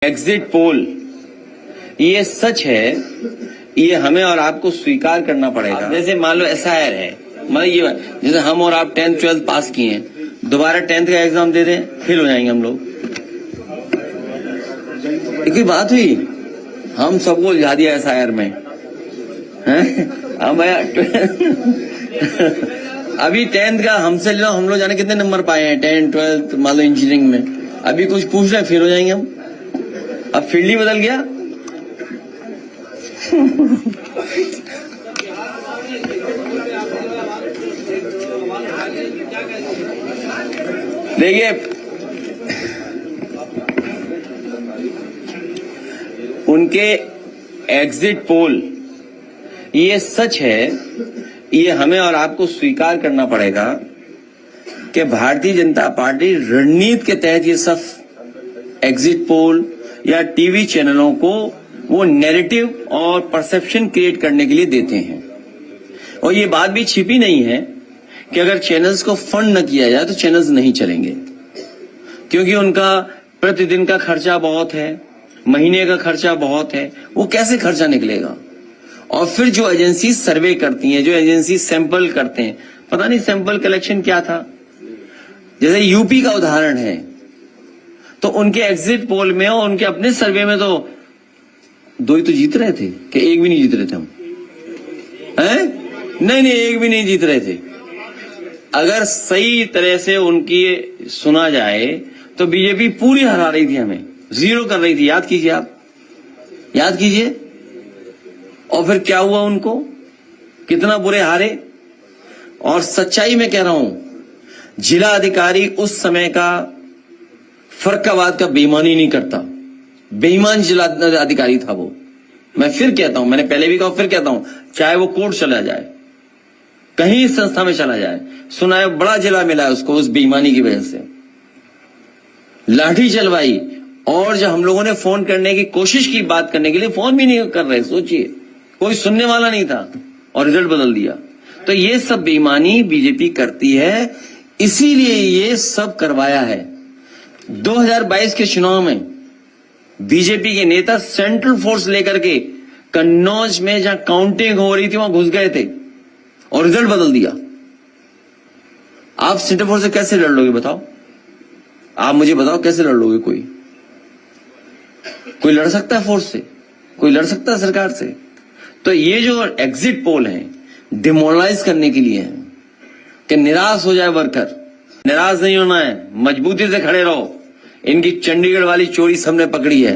Exit poll ये सच है, ये हमें और आपको स्वीकार करना पड़ेगा। जैसे मान लो SIR है, मतलब ये जैसे हम और आप 10th 12th पास किए हैं, दोबारा 10th का एग्जाम दे दें, फेल हो जाएंगे हम लोग। कोई बात हुई, हम सबको उलझा दिया SIR में हैं? अभी 10th का हमसे लो, हम लोग जाने कितने नंबर पाए हैं 10th 12th मान लो इंजीनियरिंग में, अभी कुछ पूछ रहे फेल हो जाएंगे हम। अब फील्ड ही बदल गया। देखिए, उनके एग्जिट पोल ये सच है, ये हमें और आपको स्वीकार करना पड़ेगा कि भारतीय जनता पार्टी रणनीति के तहत ये सब एग्जिट पोल या टीवी चैनलों को वो नैरेटिव और परसेप्शन क्रिएट करने के लिए देते हैं। और ये बात भी छिपी नहीं है कि अगर चैनल्स को फंड न किया जाए तो चैनल्स नहीं चलेंगे, क्योंकि उनका प्रतिदिन का खर्चा बहुत है, महीने का खर्चा बहुत है, वो कैसे खर्चा निकलेगा। और फिर जो एजेंसी सर्वे करती हैं, जो एजेंसी सैंपल करते हैं, पता नहीं सैंपल कलेक्शन क्या था। जैसे यूपी का उदाहरण है, तो उनके एग्जिट पोल में और उनके अपने सर्वे में तो 2 ही तो जीत रहे थे, कि 1 भी नहीं जीत रहे थे हम, हैं? नहीं 1 भी नहीं जीत रहे थे। अगर सही तरह से उनकी सुना जाए तो बीजेपी पूरी हरा रही थी, हमें 0 कर रही थी। याद कीजिए, आप याद कीजिए। और फिर क्या हुआ, उनको कितना बुरे हारे। और सच्चाई में कह रहा हूं, जिला अधिकारी उस समय का फर्काबाद का बेईमानी नहीं करता, बेईमान जिला अधिकारी था वो। मैं फिर कहता हूं, मैंने पहले भी कहा, फिर कहता हूं, चाहे वो कोर्ट चला जाए, कहीं संस्था में चला जाए, सुना है बड़ा जिला मिला है उसको उस बेईमानी की वजह से, लाठी चलवाई। और जब हम लोगों ने फोन करने की कोशिश की, बात करने के लिए, फोन भी नहीं कर रहे, सोचिए, कोई सुनने वाला नहीं था, और रिजल्ट बदल दिया। तो ये सब बेईमानी बीजेपी करती है, इसीलिए ये सब करवाया है। 2022 के चुनाव में बीजेपी के नेता सेंट्रल फोर्स लेकर के कन्नौज में जहां काउंटिंग हो रही थी वहां घुस गए थे और रिजल्ट बदल दिया। आप सेंट्रल फोर्स से कैसे लड़ लोगे, बताओ? आप मुझे बताओ, कैसे लड़ लोगे? कोई लड़ सकता है फोर्स से? कोई लड़ सकता है सरकार से? तो ये जो एग्जिट पोल है, डिमोरलाइज करने के लिए है कि निराश हो जाए वर्कर। निराश नहीं होना है, मजबूती से खड़े रहो। इनकी चंडीगढ़ वाली चोरी सबने पकड़ी है।